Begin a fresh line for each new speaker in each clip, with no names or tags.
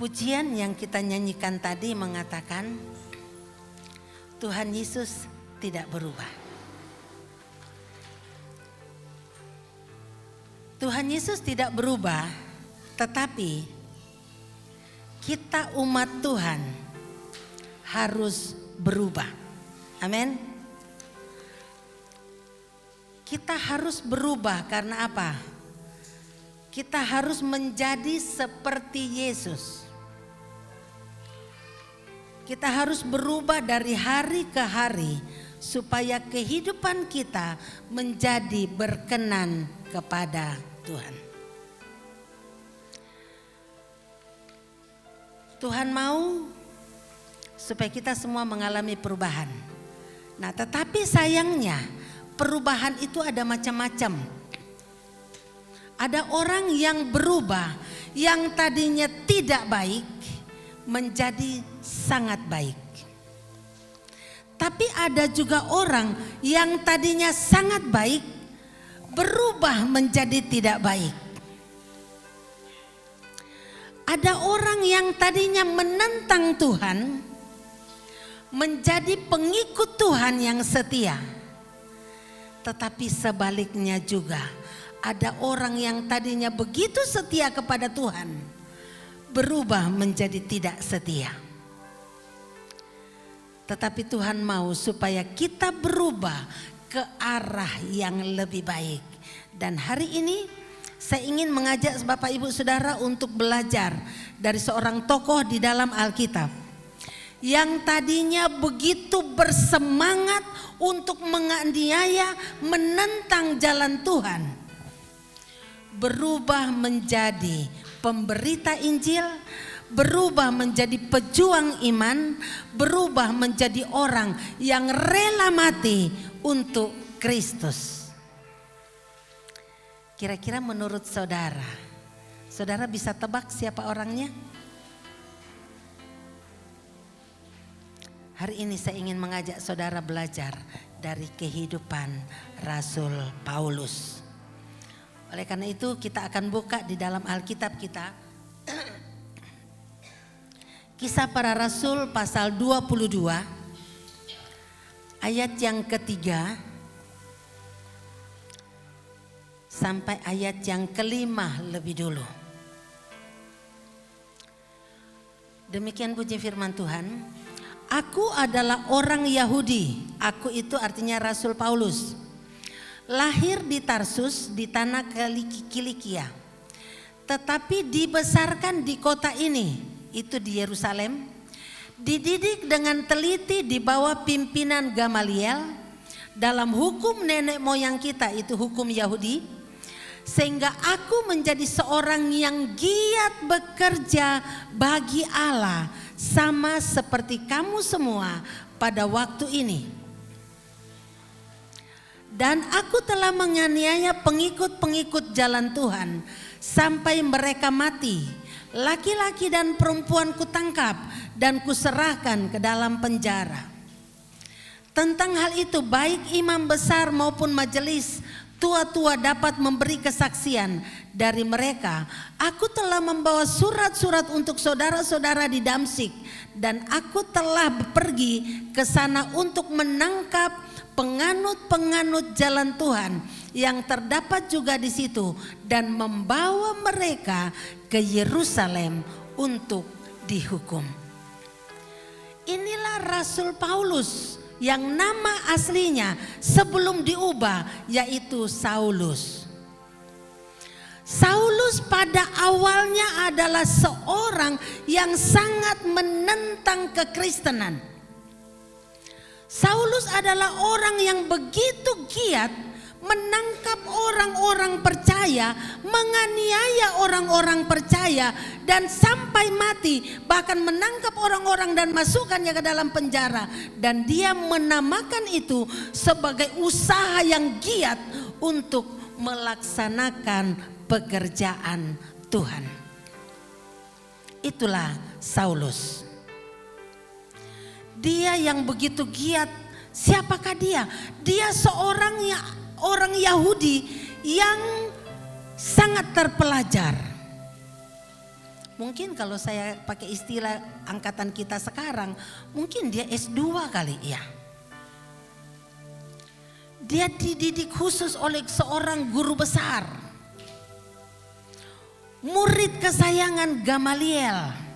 Pujian yang kita nyanyikan tadi mengatakan Tuhan Yesus tidak berubah. Tuhan Yesus tidak berubah, tetapi kita umat Tuhan harus berubah. Amin. Kita harus berubah karena apa? Kita harus menjadi seperti Yesus. Kita harus berubah dari hari ke hari supaya kehidupan kita menjadi berkenan kepada Tuhan. Tuhan mau supaya kita semua mengalami perubahan. Nah, tetapi sayangnya perubahan itu ada macam-macam. Ada orang yang berubah yang tadinya tidak baik menjadi sangat baik. Tapi ada juga orang yang tadinya sangat baik berubah menjadi tidak baik. Ada orang yang tadinya menentang Tuhan menjadi pengikut Tuhan yang setia. Tetapi sebaliknya juga ada orang yang tadinya begitu setia kepada Tuhan berubah menjadi tidak setia. Tetapi Tuhan mau supaya kita berubah ke arah yang lebih baik. Dan hari ini saya ingin mengajak Bapak Ibu Saudara untuk belajar dari seorang tokoh di dalam Alkitab yang tadinya begitu bersemangat untuk menganiaya, menentang jalan Tuhan, berubah menjadi pemberita Injil, berubah menjadi pejuang iman, berubah menjadi orang yang rela mati untuk Kristus. Kira-kira menurut saudara, saudara bisa tebak siapa orangnya? Hari ini saya ingin mengajak saudara belajar dari kehidupan Rasul Paulus. Oleh karena itu kita akan buka di dalam Alkitab kita Kisah Para Rasul pasal 22 ayat yang ketiga sampai ayat yang kelima lebih dulu. Demikian puji firman Tuhan. Aku adalah orang Yahudi. Aku itu artinya Rasul Paulus. Lahir di Tarsus di tanah Kilikia, tetapi dibesarkan di kota ini, itu di Yerusalem. Dididik dengan teliti di bawah pimpinan Gamaliel dalam hukum nenek moyang kita, itu hukum Yahudi. Sehingga aku menjadi seorang yang giat bekerja bagi Allah sama seperti kamu semua pada waktu ini. Dan aku telah menganiaya pengikut-pengikut jalan Tuhan sampai mereka mati. Laki-laki dan perempuan kutangkap dan kuserahkan ke dalam penjara. Tentang hal itu baik imam besar maupun majelis tua-tua dapat memberi kesaksian dari mereka. Aku telah membawa surat-surat untuk saudara-saudara di Damsyik dan aku telah pergi ke sana untuk menangkap penganut-penganut jalan Tuhan yang terdapat juga di situ dan membawa mereka ke Yerusalem untuk dihukum. Inilah Rasul Paulus yang nama aslinya sebelum diubah yaitu Saulus. Saulus pada awalnya adalah seorang yang sangat menentang kekristenan. Saulus adalah orang yang begitu giat menangkap orang-orang percaya, menganiaya orang-orang percaya dan sampai mati, bahkan menangkap orang-orang dan masukkannya ke dalam penjara, dan dia menamakan itu sebagai usaha yang giat untuk melaksanakan pekerjaan Tuhan. Itulah Saulus. Dia yang begitu giat. Siapakah dia? Dia seorang orang Yahudi yang sangat terpelajar. Mungkin kalau saya pakai istilah angkatan kita sekarang, mungkin dia S2 kali ya. Dia dididik khusus oleh seorang guru besar, murid kesayangan Gamaliel.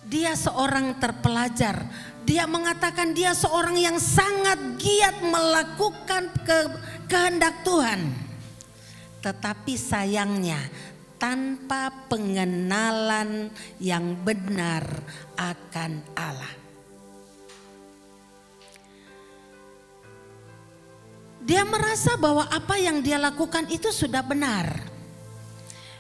Dia seorang terpelajar. Dia mengatakan dia seorang yang sangat giat melakukan kehendak Tuhan. Tetapi sayangnya tanpa pengenalan yang benar akan Allah. Dia merasa bahwa apa yang dia lakukan itu sudah benar.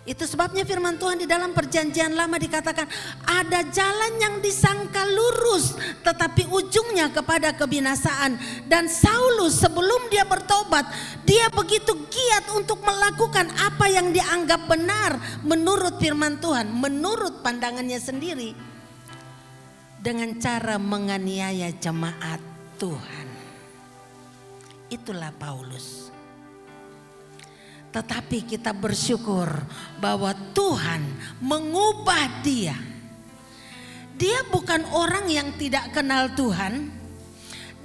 Itu sebabnya firman Tuhan di dalam perjanjian lama dikatakan ada jalan yang disangka lurus tetapi ujungnya kepada kebinasaan. Dan Saulus sebelum dia bertobat, dia begitu giat untuk melakukan apa yang dianggap benar menurut firman Tuhan, menurut pandangannya sendiri, dengan cara menganiaya jemaat Tuhan. Itulah Paulus. Tetapi kita bersyukur bahwa Tuhan mengubah dia. Dia bukan orang yang tidak kenal Tuhan.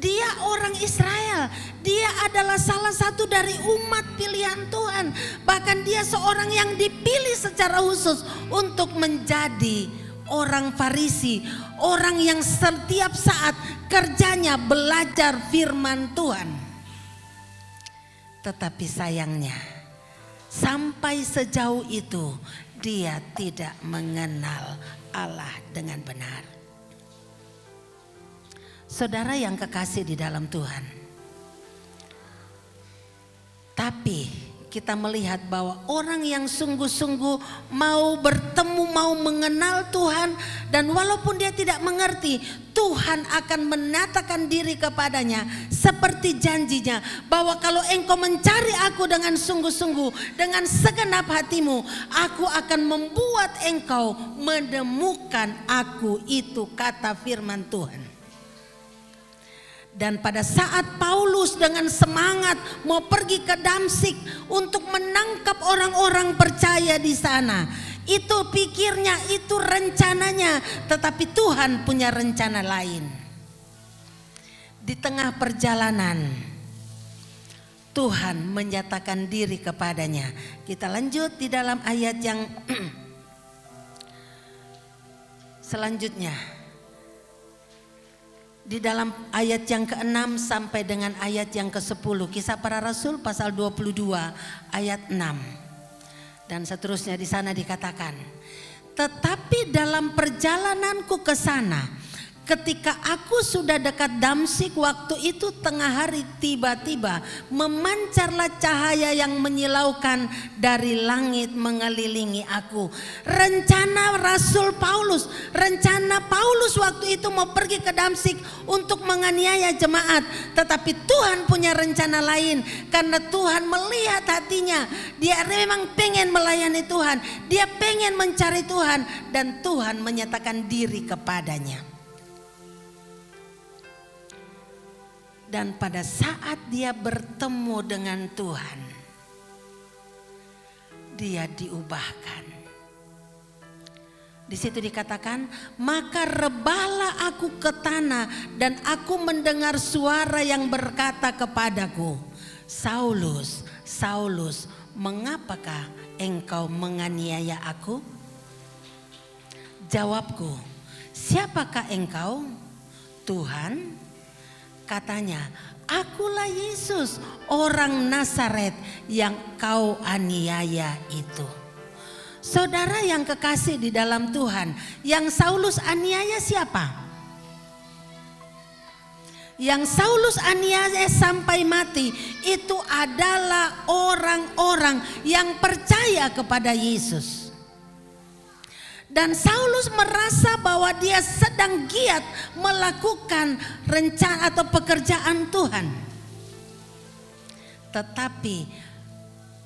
Dia orang Israel. Dia adalah salah satu dari umat pilihan Tuhan. Bahkan dia seorang yang dipilih secara khusus untuk menjadi orang Farisi. Orang yang setiap saat kerjanya belajar firman Tuhan. Tetapi sayangnya, sampai sejauh itu dia tidak mengenal Allah dengan benar. Saudara yang kekasih di dalam Tuhan. Tapi kita melihat bahwa orang yang sungguh-sungguh mau bertemu, mau mengenal Tuhan, dan walaupun dia tidak mengerti, Tuhan akan menyatakan diri kepadanya seperti janjinya bahwa kalau engkau mencari aku dengan sungguh-sungguh, dengan segenap hatimu, aku akan membuat engkau menemukan aku. Itu kata firman Tuhan. Dan pada saat Paulus dengan semangat mau pergi ke Damsyik untuk menangkap orang-orang percaya di sana, itu pikirnya, itu rencananya, tetapi Tuhan punya rencana lain. Di tengah perjalanan Tuhan menyatakan diri kepadanya. Kita lanjut di dalam ayat yang selanjutnya. Di dalam ayat yang ke-6 sampai dengan ayat yang ke-10. Kisah Para Rasul pasal 22 ayat 6. Dan seterusnya di sana dikatakan, tetapi dalam perjalananku ke sana, ketika aku sudah dekat Damsyik, waktu itu tengah hari, tiba-tiba memancarlah cahaya yang menyilaukan dari langit mengelilingi aku. Rencana Rasul Paulus, rencana Paulus waktu itu mau pergi ke Damsyik untuk menganiaya jemaat. Tetapi Tuhan punya rencana lain, karena Tuhan melihat hatinya. Dia memang pengen melayani Tuhan, dia pengen mencari Tuhan, dan Tuhan menyatakan diri kepadanya. Dan pada saat dia bertemu dengan Tuhan, dia diubahkan. Di situ dikatakan, maka rebahlah aku ke tanah dan aku mendengar suara yang berkata kepadaku, Saulus, Saulus, mengapakah engkau menganiaya aku? Jawabku, siapakah engkau? Tuhan. Katanya, akulah Yesus, orang Nazaret yang kau aniaya itu. Saudara yang kekasih di dalam Tuhan, yang Saulus aniaya siapa? yang Saulus aniaya sampai mati itu adalah orang-orang yang percaya kepada Yesus. Dan Saulus merasa bahwa dia sedang giat melakukan rencana atau pekerjaan Tuhan. Tetapi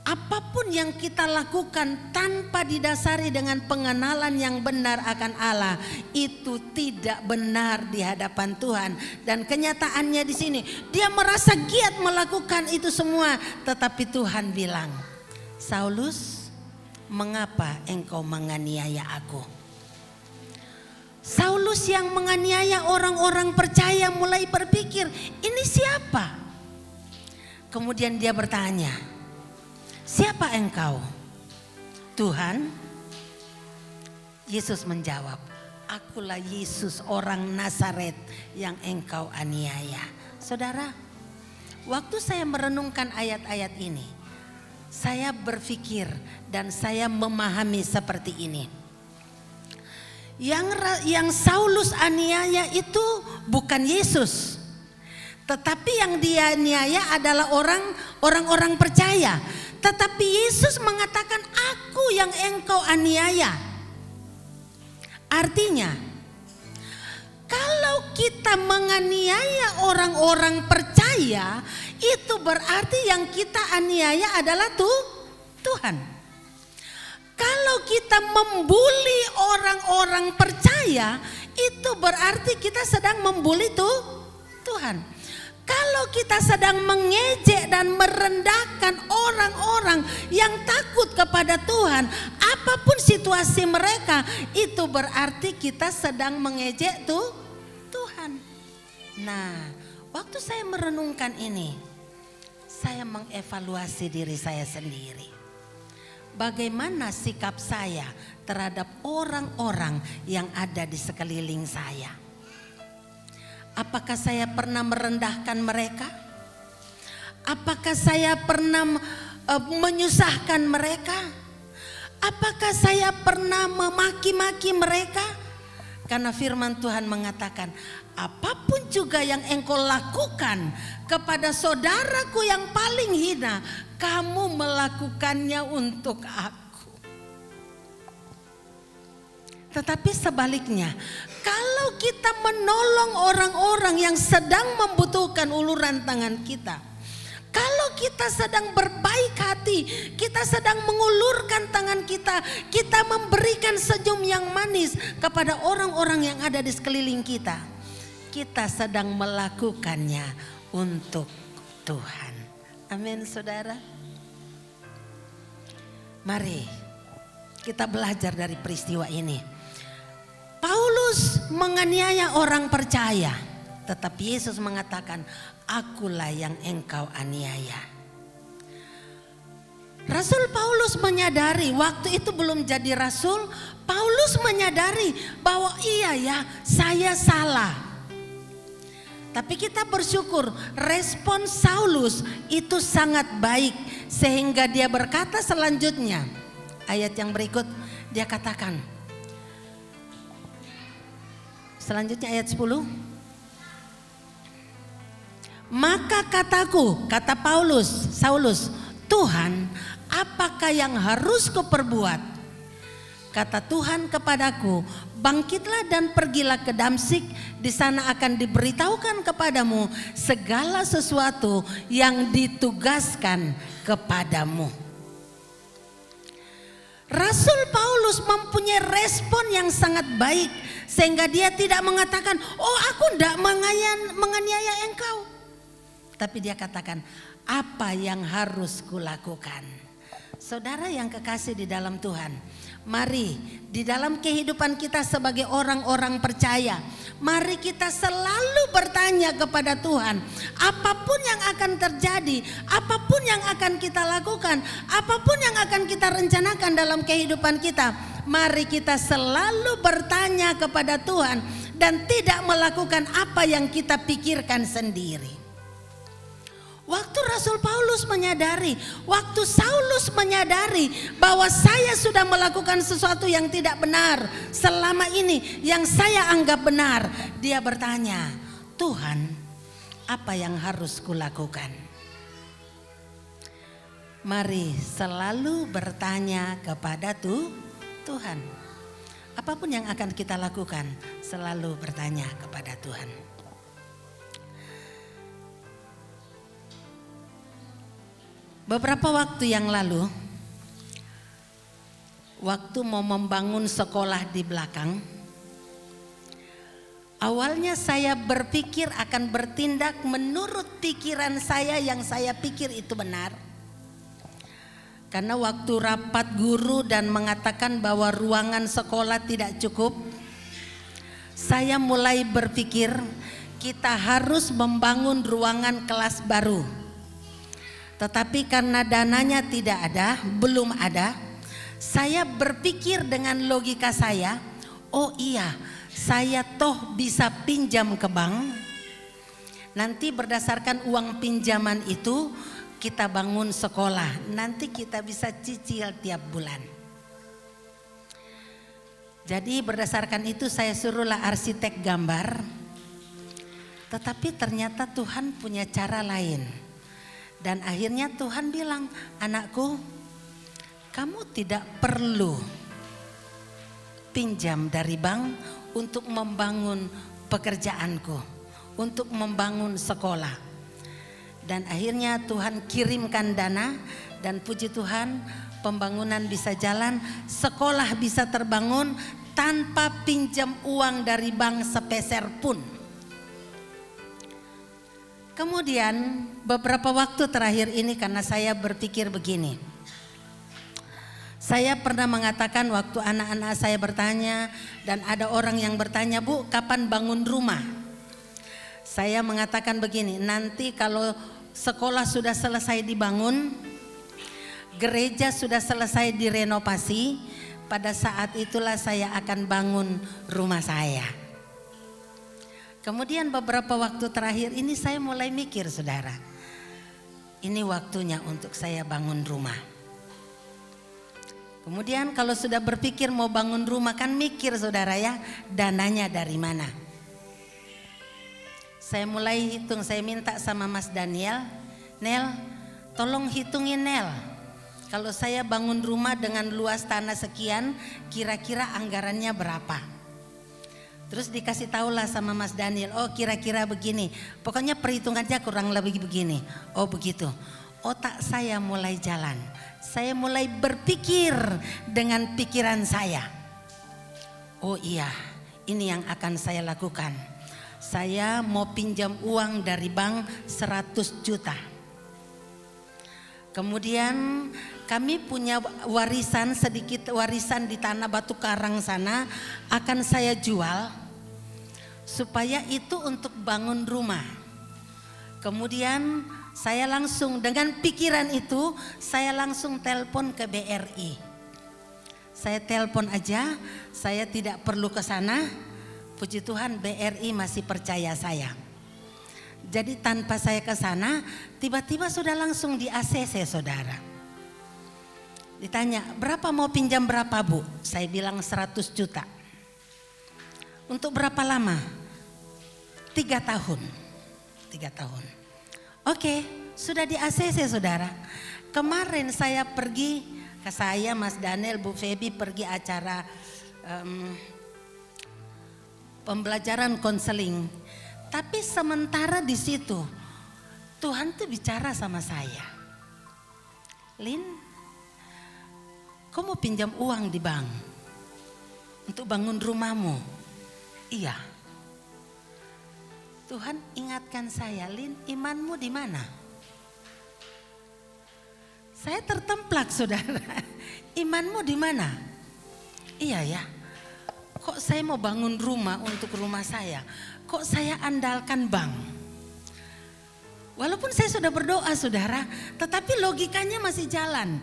apapun yang kita lakukan tanpa didasari dengan pengenalan yang benar akan Allah, itu tidak benar di hadapan Tuhan. Dan kenyataannya di sini, dia merasa giat melakukan itu semua, tetapi Tuhan bilang, Saulus, mengapa engkau menganiaya aku? Saulus yang menganiaya orang-orang percaya mulai berpikir, ini siapa? Kemudian dia bertanya, siapa engkau? Tuhan. Yesus menjawab, akulah Yesus orang Nazaret yang engkau aniaya. Saudara, waktu saya merenungkan ayat-ayat ini, saya berpikir dan saya memahami seperti ini. Yang Saulus aniaya itu bukan Yesus, tetapi yang dia aniaya adalah orang-orang percaya. Tetapi Yesus mengatakan, aku yang engkau aniaya. Artinya, kalau kita menganiaya orang-orang percaya, itu berarti yang kita aniaya adalah Tuhan. Kalau kita membuli orang-orang percaya, itu berarti kita sedang membuli Tuhan. Kalau kita sedang mengejek dan merendahkan orang-orang yang takut kepada Tuhan, apapun situasi mereka, itu berarti kita sedang mengejek Tuhan. Nah, waktu saya merenungkan ini, saya mengevaluasi diri saya sendiri. Bagaimana sikap saya terhadap orang-orang yang ada di sekeliling saya? Apakah saya pernah merendahkan mereka? Apakah saya pernah menyusahkan mereka? Apakah saya pernah memaki-maki mereka? Karena firman Tuhan mengatakan, apapun juga yang engkau lakukan kepada saudaraku yang paling hina, kamu melakukannya untuk aku. Tetapi sebaliknya, kalau kita menolong orang-orang yang sedang membutuhkan uluran tangan kita, kalau kita sedang berbaik hati, kita sedang mengulurkan tangan kita, kita memberikan senyum yang manis kepada orang-orang yang ada di sekeliling kita, kita sedang melakukannya untuk Tuhan. Amin, saudara. Mari kita belajar dari peristiwa ini. Paulus menganiaya orang percaya, tetapi Yesus mengatakan, akulah yang engkau aniaya. Rasul Paulus menyadari, waktu itu belum jadi rasul, Paulus menyadari bahwa iya ya, saya salah. Tapi kita bersyukur, respon Saulus itu sangat baik, sehingga dia berkata selanjutnya, ayat yang berikut, dia katakan, selanjutnya ayat 10. Maka kataku, kata Saulus, Tuhan, apakah yang harus kuperbuat? Kata Tuhan kepadaku, bangkitlah dan pergilah ke Damsyik, di sana akan diberitahukan kepadamu segala sesuatu yang ditugaskan kepadamu. Rasul Paulus mempunyai respon yang sangat baik, sehingga dia tidak mengatakan, oh aku tidak menganiaya engkau. Tapi dia katakan, apa yang harus kulakukan? Saudara yang kekasih di dalam Tuhan, mari di dalam kehidupan kita sebagai orang-orang percaya, mari kita selalu bertanya kepada Tuhan, apapun yang akan terjadi, apapun yang akan kita lakukan, apapun yang akan kita rencanakan dalam kehidupan kita, mari kita selalu bertanya kepada Tuhan dan tidak melakukan apa yang kita pikirkan sendiri. Waktu Rasul Paulus menyadari, waktu Saulus menyadari bahwa saya sudah melakukan sesuatu yang tidak benar selama ini, yang saya anggap benar, dia bertanya, Tuhan, apa yang harus kulakukan? Mari selalu bertanya kepada Tuhan. Apapun yang akan kita lakukan, selalu bertanya kepada Tuhan. Beberapa waktu yang lalu, waktu mau membangun sekolah di belakang, awalnya saya berpikir akan bertindak menurut pikiran saya yang saya pikir itu benar. Karena waktu rapat guru dan mengatakan bahwa ruangan sekolah tidak cukup, saya mulai berpikir kita harus membangun ruangan kelas baru. Tetapi karena dananya tidak ada, belum ada, saya berpikir dengan logika saya, oh iya, saya toh bisa pinjam ke bank. Nanti berdasarkan uang pinjaman itu kita bangun sekolah, nanti kita bisa cicil tiap bulan. Jadi berdasarkan itu saya suruhlah arsitek gambar. Tetapi ternyata Tuhan punya cara lain. Dan akhirnya Tuhan bilang, anakku, kamu tidak perlu pinjam dari bank untuk membangun pekerjaanku, untuk membangun sekolah. Dan akhirnya Tuhan kirimkan dana dan puji Tuhan pembangunan bisa jalan, sekolah bisa terbangun tanpa pinjam uang dari bank sepeser pun. Kemudian beberapa waktu terakhir ini karena saya berpikir begini. Saya pernah mengatakan waktu anak-anak saya bertanya dan ada orang yang bertanya, Bu, kapan bangun rumah? Saya mengatakan begini, nanti kalau sekolah sudah selesai dibangun, gereja sudah selesai direnovasi, pada saat itulah saya akan bangun rumah saya. Kemudian beberapa waktu terakhir ini saya mulai mikir, saudara, ini waktunya untuk saya bangun rumah. Kemudian kalau sudah berpikir mau bangun rumah kan mikir, saudara ya, dananya dari mana? Saya mulai hitung, saya minta sama Mas Daniel, Nel, tolong hitungin Nel. Kalau saya bangun rumah dengan luas tanah sekian, kira-kira anggarannya berapa? Terus dikasih tahulah sama Mas Daniel, oh kira-kira begini. Pokoknya perhitungannya kurang lebih begini. Oh begitu. Otak saya mulai jalan. Saya mulai berpikir dengan pikiran saya. Oh iya, ini yang akan saya lakukan. Saya mau pinjam uang dari bank 100 juta. Kemudian kami punya warisan, sedikit warisan di Tanah Batu Karang sana, akan saya jual supaya itu untuk bangun rumah. Kemudian saya langsung dengan pikiran itu saya langsung telepon ke BRI. Saya telepon aja, saya tidak perlu ke sana. Puji Tuhan BRI masih percaya saya. Jadi tanpa saya ke sana, tiba-tiba sudah langsung di ACC, saudara. Ditanya, berapa mau pinjam berapa, Bu? Saya bilang 100 juta. Untuk berapa lama? 3 tahun. 3 tahun. Oke, sudah di ACC, saudara. Kemarin saya pergi, ke saya, Mas Daniel, Bu Feby pergi acara pembelajaran konseling. Tapi sementara di situ Tuhan tuh bicara sama saya. Lin, kau mau pinjam uang di bank untuk bangun rumahmu? Iya. Tuhan ingatkan saya, Lin, imanmu di mana? Saya tertemplak, saudara. Imanmu di mana? Iya ya. Kok saya mau bangun rumah untuk rumah saya? Kok saya andalkan bank? Walaupun saya sudah berdoa, saudara, tetapi logikanya masih jalan.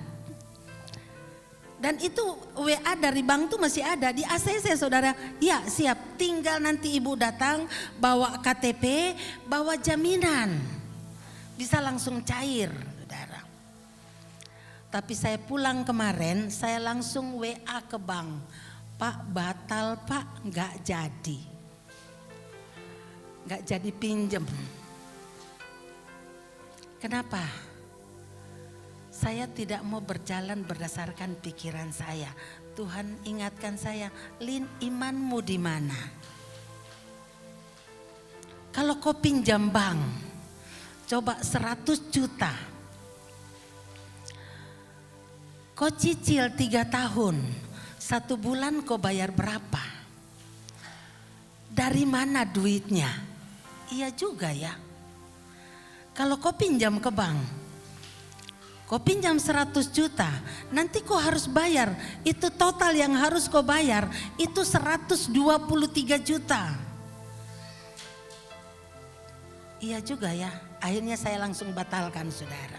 Dan itu WA dari bank tuh masih ada di ACC, saudara. Ya siap, tinggal nanti ibu datang bawa KTP, bawa jaminan. Bisa langsung cair, saudara. Tapi saya pulang kemarin, saya langsung WA ke bank. Pak, batal Pak, nggak jadi pinjem. Kenapa? Saya tidak mau berjalan berdasarkan pikiran saya. Tuhan ingatkan saya, Lin, imanmu di mana? Kalau kau pinjam bank, coba 100 juta. Kau cicil 3 tahun, 1 bulan kau bayar berapa? Dari mana duitnya? Iya juga ya. Kalau kau pinjam ke bank, kau pinjam 100 juta, nanti kau harus bayar. Itu total yang harus kau bayar, itu 123 juta. Iya juga ya, akhirnya saya langsung batalkan saudara.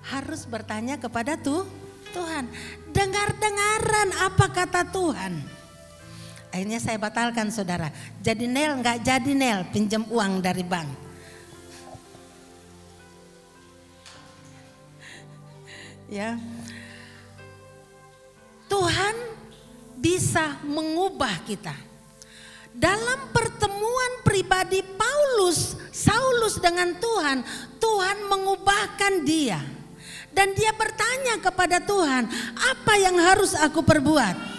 Harus bertanya kepada Tuhan, dengar-dengaran apa kata Tuhan. Akhirnya saya batalkan saudara. Jadi Nel, gak jadi Nel pinjam uang dari bank. Ya, Tuhan bisa mengubah kita. Dalam pertemuan pribadi Saulus dengan Tuhan, Tuhan mengubahkan dia. Dan dia bertanya kepada Tuhan, apa yang harus aku perbuat?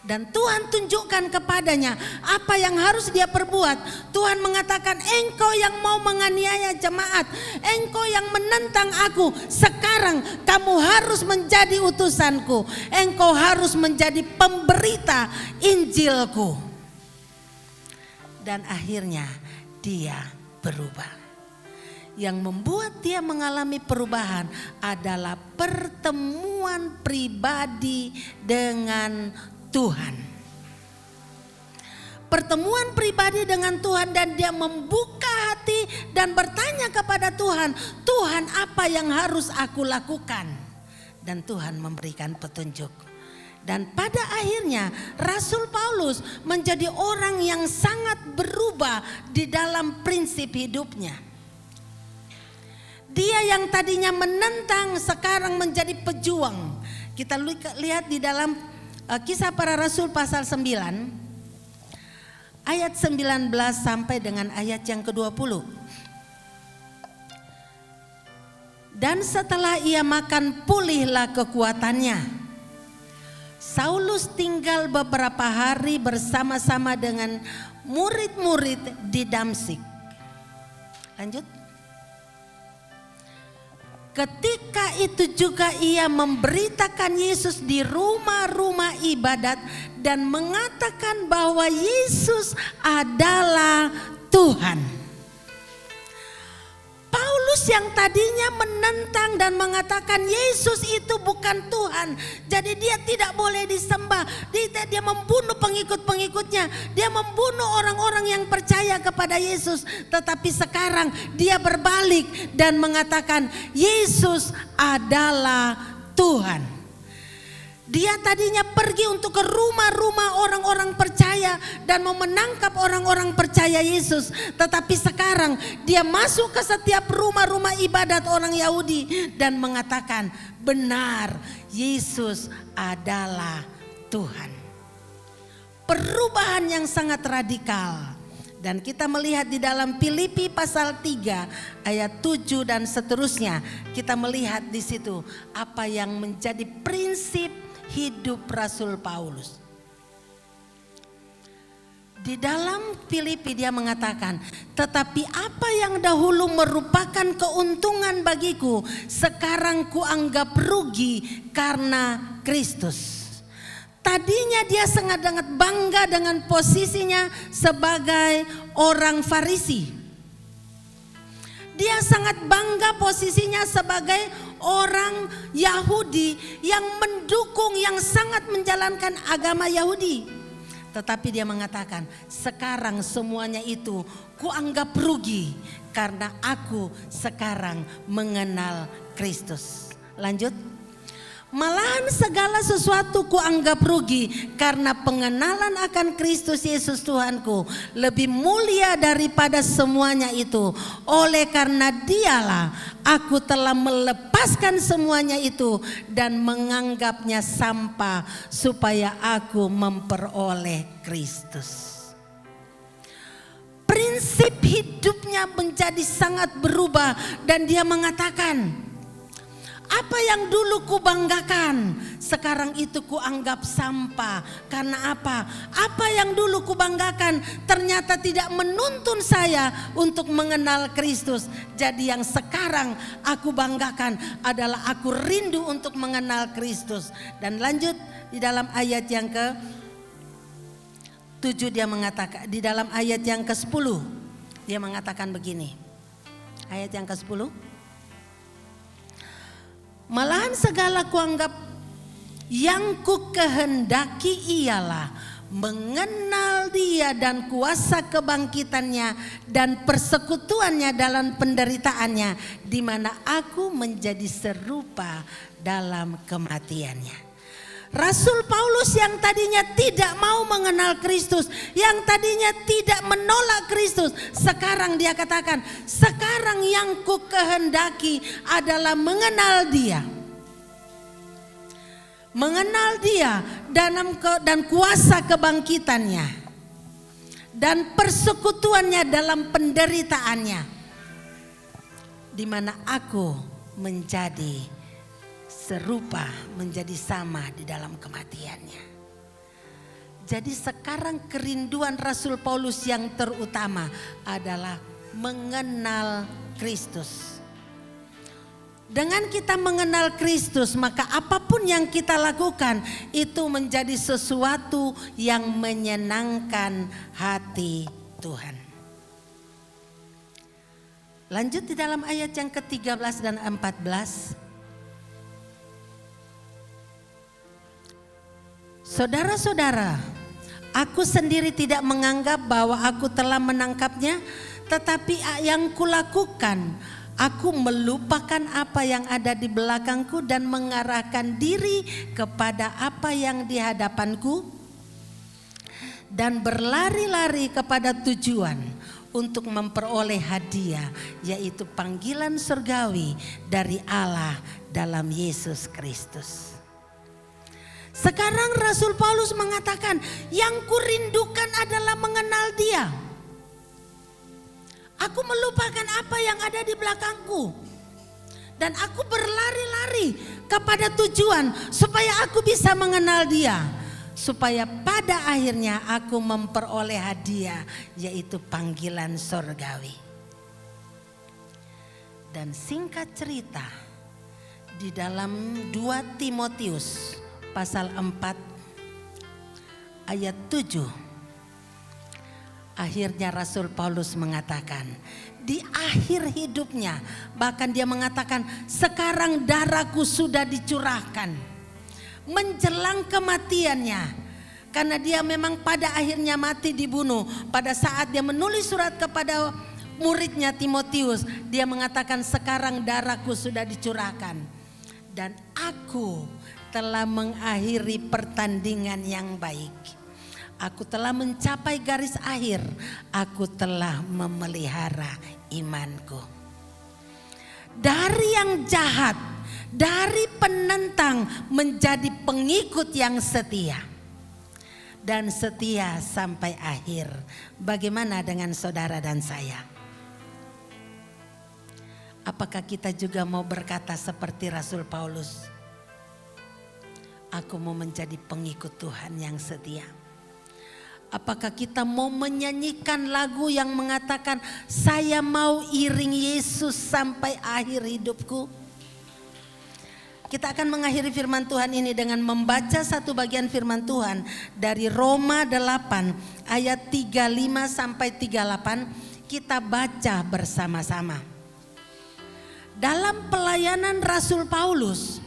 Dan Tuhan tunjukkan kepadanya apa yang harus dia perbuat. Tuhan mengatakan, engkau yang mau menganiaya jemaat, engkau yang menentang aku, sekarang kamu harus menjadi utusanku. Engkau harus menjadi pemberita Injilku. Dan akhirnya dia berubah. Yang membuat dia mengalami perubahan adalah pertemuan pribadi dengan Tuhan. Pertemuan pribadi dengan Tuhan dan dia membuka hati dan bertanya kepada Tuhan, Tuhan apa yang harus aku lakukan? Dan Tuhan memberikan petunjuk. Dan pada akhirnya Rasul Paulus menjadi orang yang sangat berubah di dalam prinsip hidupnya. Dia yang tadinya menentang sekarang menjadi pejuang. Kita lihat di dalam Kisah Para Rasul pasal 9 ayat 19 sampai dengan ayat yang ke-20. Dan setelah ia makan pulihlah kekuatannya. Saulus tinggal beberapa hari bersama-sama dengan murid-murid di Damsyik. Lanjut. Ketika itu juga ia memberitakan Yesus di rumah-rumah ibadat dan mengatakan bahwa Yesus adalah Tuhan. Paulus yang tadinya menentang dan mengatakan Yesus itu bukan Tuhan, jadi dia tidak boleh disembah. Dia membunuh pengikut-pengikutnya, dia membunuh orang-orang yang percaya kepada Yesus. Tetapi sekarang dia berbalik dan mengatakan Yesus adalah Tuhan. Dia tadinya pergi untuk ke rumah-rumah orang-orang percaya dan mau menangkap orang-orang percaya Yesus. Tetapi sekarang dia masuk ke setiap rumah-rumah ibadat orang Yahudi dan mengatakan benar Yesus adalah Tuhan. Perubahan yang sangat radikal. Dan kita melihat di dalam Filipi pasal 3 ayat 7 dan seterusnya. Kita melihat di situ apa yang menjadi prinsip hidup Rasul Paulus. Di dalam Filipi dia mengatakan, tetapi apa yang dahulu merupakan keuntungan bagiku, sekarang kuanggap rugi karena Kristus. Tadinya dia sangat bangga dengan posisinya sebagai orang Farisi. Dia sangat bangga posisinya sebagai orang Yahudi yang mendukung, yang sangat menjalankan agama Yahudi. Tetapi dia mengatakan, sekarang semuanya itu kuanggap rugi karena aku sekarang mengenal Kristus. Lanjut. Malahan segala sesuatu kuanggap rugi karena pengenalan akan Kristus Yesus Tuhanku lebih mulia daripada semuanya itu. Oleh karena dialah aku telah melepaskan semuanya itu dan menganggapnya sampah supaya aku memperoleh Kristus. Prinsip hidupnya hatinya menjadi sangat berubah dan dia mengatakan, apa yang dulu kubanggakan, sekarang itu kuanggap sampah. Karena apa? Apa yang dulu kubanggakan ternyata tidak menuntun saya untuk mengenal Kristus. Jadi yang sekarang aku banggakan adalah aku rindu untuk mengenal Kristus. Dan lanjut di dalam ayat yang ke-7 dia mengatakan, di dalam ayat yang ke-10 dia mengatakan begini. Ayat yang ke-10. Malahan segala kuanggap yang ku kehendaki ialah mengenal Dia dan kuasa kebangkitannya dan persekutuannya dalam penderitaannya, di mana aku menjadi serupa dalam kematiannya. Rasul Paulus yang tadinya tidak mau mengenal Kristus, yang tadinya tidak menolak Kristus, sekarang dia katakan, sekarang yang ku kehendaki adalah mengenal Dia. Mengenal Dia dan kuasa kebangkitannya dan persekutuannya dalam penderitaannya, di mana aku menjadi serupa, menjadi sama di dalam kematiannya. Jadi sekarang kerinduan Rasul Paulus yang terutama adalah mengenal Kristus. Dengan kita mengenal Kristus, maka apapun yang kita lakukan itu menjadi sesuatu yang menyenangkan hati Tuhan. Lanjut di dalam ayat yang ke-13 dan 14. Saudara-saudara, aku sendiri tidak menganggap bahwa aku telah menangkapnya, tetapi yang kulakukan, aku melupakan apa yang ada di belakangku dan mengarahkan diri kepada apa yang di hadapanku dan berlari-lari kepada tujuan untuk memperoleh hadiah, yaitu panggilan surgawi dari Allah dalam Yesus Kristus. Sekarang Rasul Paulus mengatakan, yang kurindukan adalah mengenal Dia. Aku melupakan apa yang ada di belakangku. Dan aku berlari-lari kepada tujuan supaya aku bisa mengenal Dia. Supaya pada akhirnya aku memperoleh hadiah, yaitu panggilan surgawi. Dan singkat cerita, di dalam 2 Timotius pasal 4 ayat 7, akhirnya Rasul Paulus mengatakan, di akhir hidupnya bahkan dia mengatakan, sekarang darahku sudah dicurahkan menjelang kematiannya, karena dia memang pada akhirnya mati dibunuh. Pada saat dia menulis surat kepada muridnya Timotius, dia mengatakan, sekarang darahku sudah dicurahkan dan aku telah mengakhiri pertandingan yang baik. Aku telah mencapai garis akhir. Aku telah memelihara imanku. Dari yang jahat, dari penentang menjadi pengikut yang setia. Dan setia sampai akhir. Bagaimana dengan saudara dan saya? Apakah kita juga mau berkata seperti Rasul Paulus? Aku mau menjadi pengikut Tuhan yang setia. Apakah kita mau menyanyikan lagu yang mengatakan, saya mau iring Yesus sampai akhir hidupku? Kita akan mengakhiri firman Tuhan ini dengan membaca satu bagian firman Tuhan dari Roma 8 ayat 35 sampai 38. Kita baca bersama-sama. Dalam pelayanan Rasul Paulus,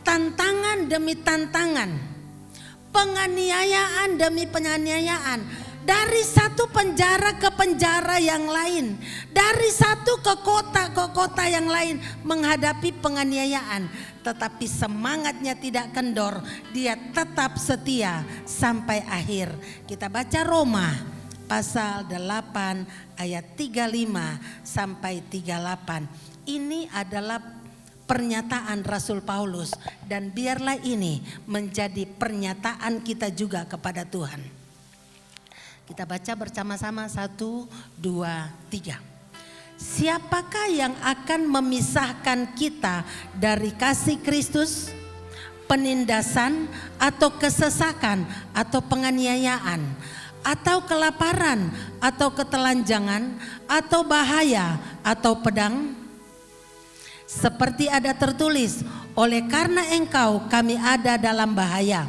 tantangan demi tantangan, penganiayaan demi penganiayaan, dari satu penjara ke penjara yang lain, dari satu ke kota yang lain menghadapi penganiayaan, tetapi semangatnya tidak kendor, dia tetap setia sampai akhir. Kita baca Roma pasal 8 ayat 35 sampai 38. Ini adalah pernyataan Rasul Paulus, dan biarlah ini menjadi pernyataan kita juga kepada Tuhan. Kita baca bersama-sama 1, 2, 3. Siapakah yang akan memisahkan kita dari kasih Kristus? Penindasan atau kesesakan atau penganiayaan atau kelaparan atau ketelanjangan atau bahaya atau pedang? Seperti ada tertulis, oleh karena engkau kami ada dalam bahaya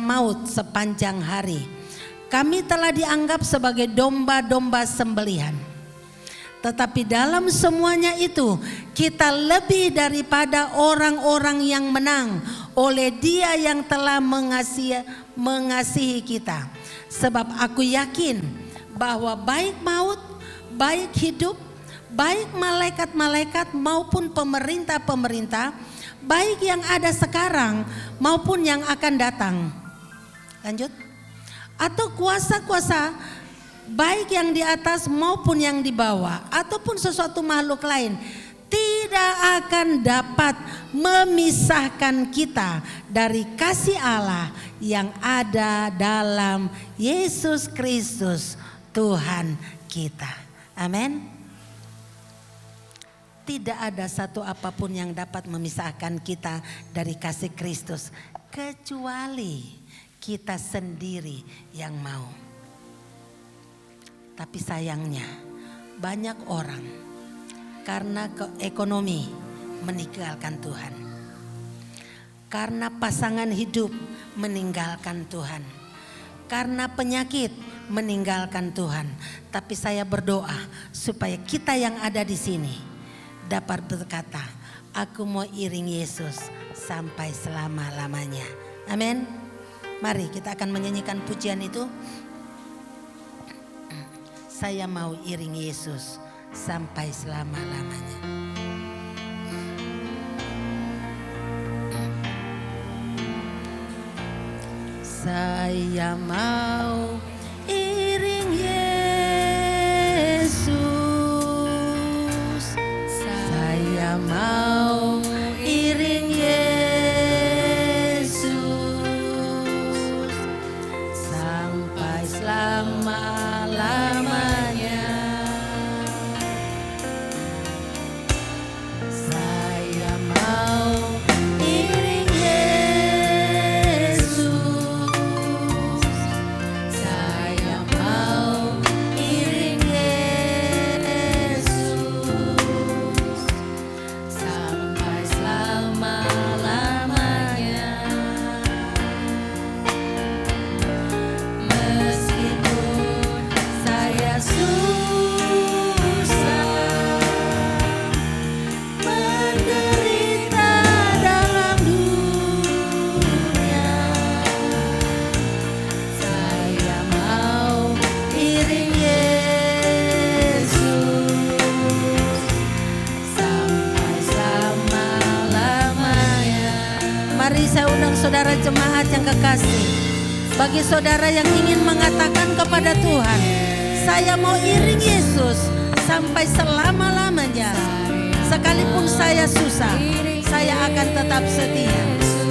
maut sepanjang hari. Kami telah dianggap sebagai domba-domba sembelihan. Tetapi dalam semuanya itu kita lebih daripada orang-orang yang menang oleh Dia yang telah mengasihi kita. Sebab aku yakin bahwa baik maut, baik hidup, baik malaikat-malaikat maupun pemerintah-pemerintah, baik yang ada sekarang maupun yang akan datang. Lanjut. Atau kuasa-kuasa baik yang di atas maupun yang di bawah ataupun sesuatu makhluk lain tidak akan dapat memisahkan kita dari kasih Allah yang ada dalam Yesus Kristus Tuhan kita. Amin. Tidak ada satu apapun yang dapat memisahkan kita dari kasih Kristus kecuali kita sendiri yang mau. Tapi sayangnya banyak orang karena ekonomi meninggalkan Tuhan. Karena pasangan hidup meninggalkan Tuhan. Karena penyakit meninggalkan Tuhan. Tapi saya berdoa supaya kita yang ada di sini dapat berkata, aku mau iring Yesus sampai selama-lamanya. Amin. Mari kita akan menyanyikan pujian itu. Saya mau iring Yesus sampai selama-lamanya. Saya mau iring Yesus. Saya mau iring Yesus sampai selama-lamanya. Saya mau iring Yesus. Saya mau iring Yesus sampai selama-lamanya. Meskipun saya susah menderita dalam dunia, saya mau iring Yesus sampai selama-lamanya. Mari saya undang saudara jemaat yang kekasih. Bagi saudara yang ingin mengatakan kepada Tuhan, saya mau iring Yesus sampai selama-lamanya. Sekalipun saya susah, saya akan tetap setia.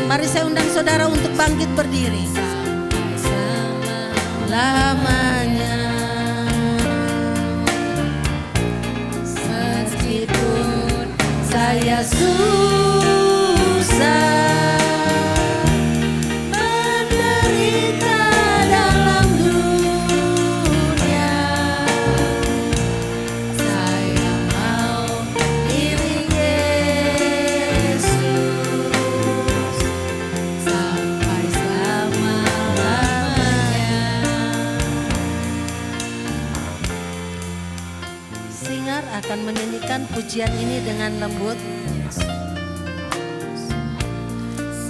Mari saya undang saudara untuk bangkit berdiri. Lamanya. Meskipun saya susah menderita dalam dunia, saya mau iring Yesus sampai selama-lamanya. Singer akan menyanyikan pujian ini dengan lembut.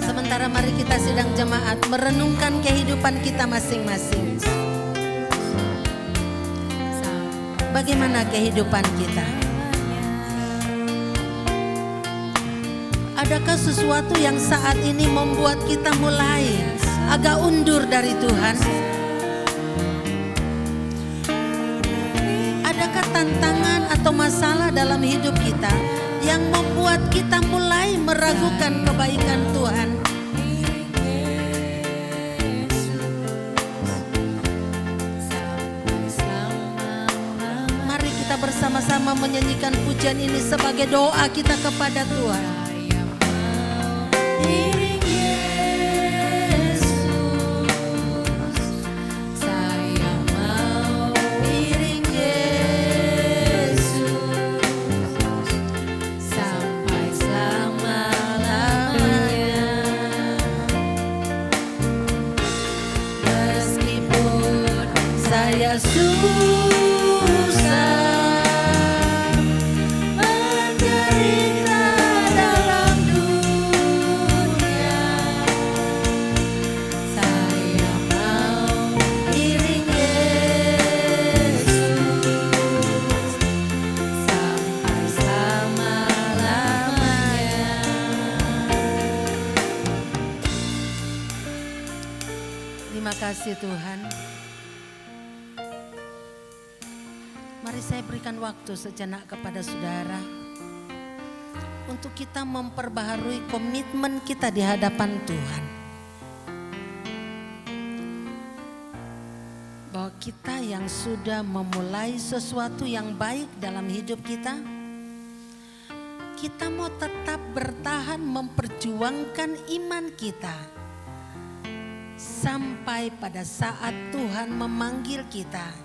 Sementara mari kita sidang jemaat merenungkan kehidupan kita masing-masing. Bagaimana kehidupan kita? Adakah sesuatu yang saat ini membuat kita mulai agak undur dari Tuhan? Adakah tantangan atau masalah dalam hidup kita yang membuat kita mulai meragukan kebaikan Tuhan? bersama-sama menyanyikan pujian ini sebagai doa kita kepada Tuhan. Susah menderita dalam dunia, saya mau iring Yesus sampai selama-lamanya. Terima kasih Tuhan. Mari saya berikan waktu sejenak kepada saudara untuk kita memperbaharui komitmen kita di hadapan Tuhan. Bahwa kita yang sudah memulai sesuatu yang baik dalam hidup kita, kita mau tetap bertahan memperjuangkan iman kita sampai pada saat Tuhan memanggil kita.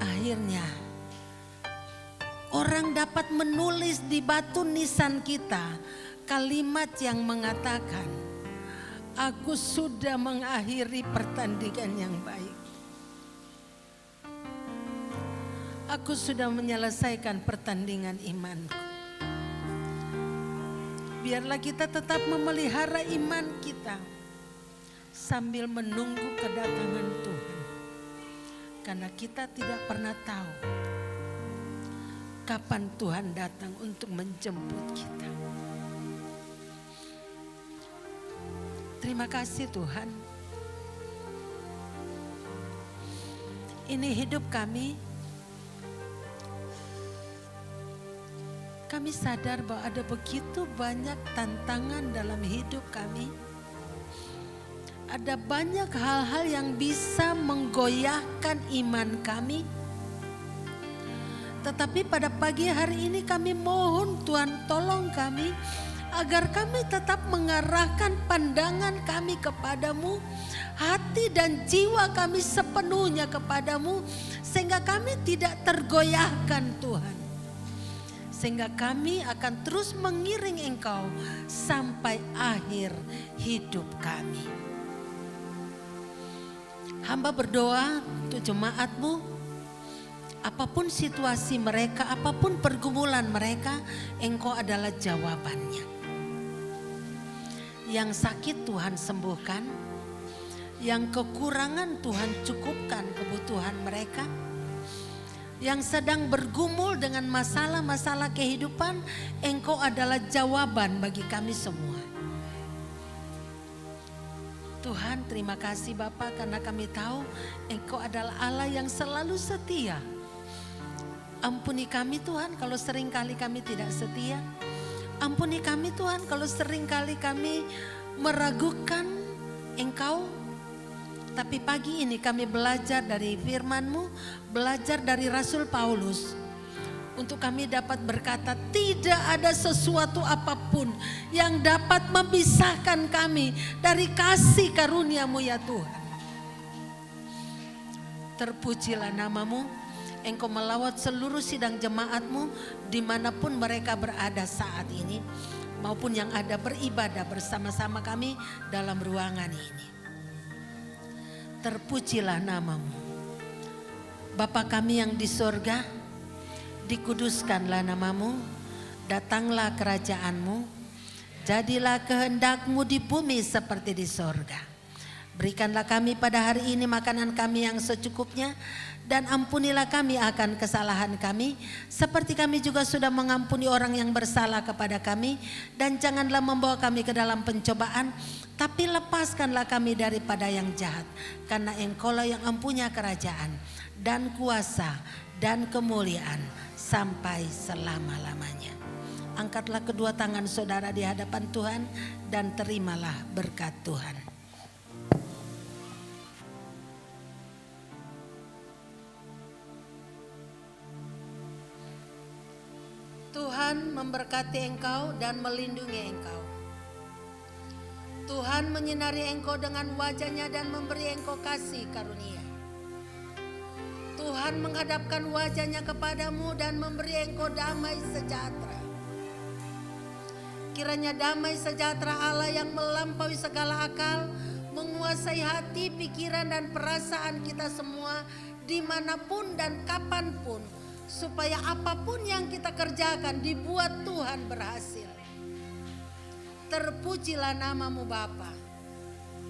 Akhirnya orang dapat menulis di batu nisan kita kalimat yang mengatakan, aku sudah mengakhiri pertandingan yang baik. Aku sudah menyelesaikan pertandingan imanku. Biarlah kita tetap memelihara iman kita sambil menunggu kedatangan Tuhan. Karena kita tidak pernah tahu kapan Tuhan datang untuk menjemput kita. Terima kasih Tuhan. Ini hidup kami. Kami sadar bahwa ada begitu banyak tantangan dalam hidup kami. Ada banyak hal-hal yang bisa menggoyahkan iman kami. Tetapi pada pagi hari ini kami mohon Tuhan tolong kami agar kami tetap mengarahkan pandangan kami kepadamu, hati dan jiwa kami sepenuhnya kepadamu, sehingga kami tidak tergoyahkan Tuhan. Sehingga kami akan terus mengiring Engkau sampai akhir hidup kami. Hamba berdoa untuk jemaat-Mu, apapun situasi mereka, apapun pergumulan mereka, Engkau adalah jawabannya. Yang sakit Tuhan sembuhkan, yang kekurangan Tuhan cukupkan kebutuhan mereka, yang sedang bergumul dengan masalah-masalah kehidupan, Engkau adalah jawaban bagi kami semua. Tuhan, terima kasih Bapa, karena kami tahu Engkau adalah Allah yang selalu setia. Ampuni kami Tuhan kalau seringkali kami tidak setia. Ampuni kami Tuhan kalau seringkali kami meragukan Engkau. Tapi pagi ini kami belajar dari firman-Mu, belajar dari Rasul Paulus. Untuk kami dapat berkata tidak ada sesuatu apapun yang dapat memisahkan kami dari kasih karunia-Mu ya Tuhan. Terpujilah nama-Mu, Engkau melawat seluruh sidang jemaat-Mu dimanapun mereka berada saat ini. Maupun yang ada beribadah bersama-sama kami dalam ruangan ini. Terpujilah nama-Mu. Bapa kami yang di sorga, dikuduskanlah nama-Mu, datanglah kerajaan-Mu, jadilah kehendak-Mu di bumi seperti di sorga. Berikanlah kami pada hari ini makanan kami yang secukupnya, dan ampunilah kami akan kesalahan kami, seperti kami juga sudah mengampuni orang yang bersalah kepada kami. Dan janganlah membawa kami ke dalam pencobaan, tapi lepaskanlah kami daripada yang jahat. Karena Engkau-lah yang mempunyai kerajaan dan kuasa dan kemuliaan sampai selama-lamanya. Angkatlah kedua tangan saudara di hadapan Tuhan dan terimalah berkat Tuhan. memberkati engkau dan melindungi engkau. Tuhan menyinari engkau dengan wajah-Nya dan memberi engkau kasih karunia. Tuhan menghadapkan wajah-Nya kepadamu dan memberi engkau damai sejahtera. Kiranya damai sejahtera Allah yang melampaui segala akal menguasai hati, pikiran, dan perasaan kita semua dimanapun dan kapanpun, supaya apapun yang kita kerjakan dibuat Tuhan berhasil. Terpujilah namamu Bapa.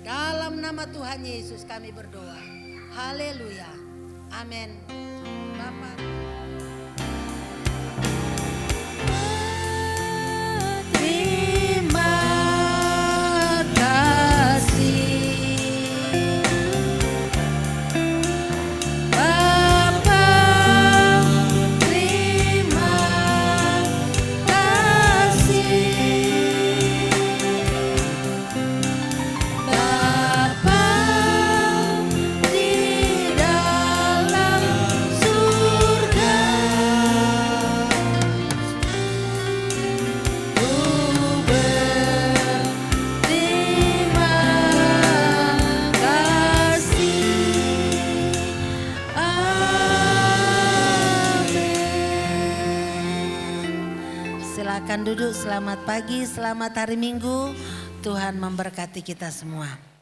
Dalam nama Tuhan Yesus kami berdoa. Haleluya. Amin. Bapak. Terima kasih. Silakan duduk, selamat pagi, selamat hari Minggu. Tuhan memberkati kita semua.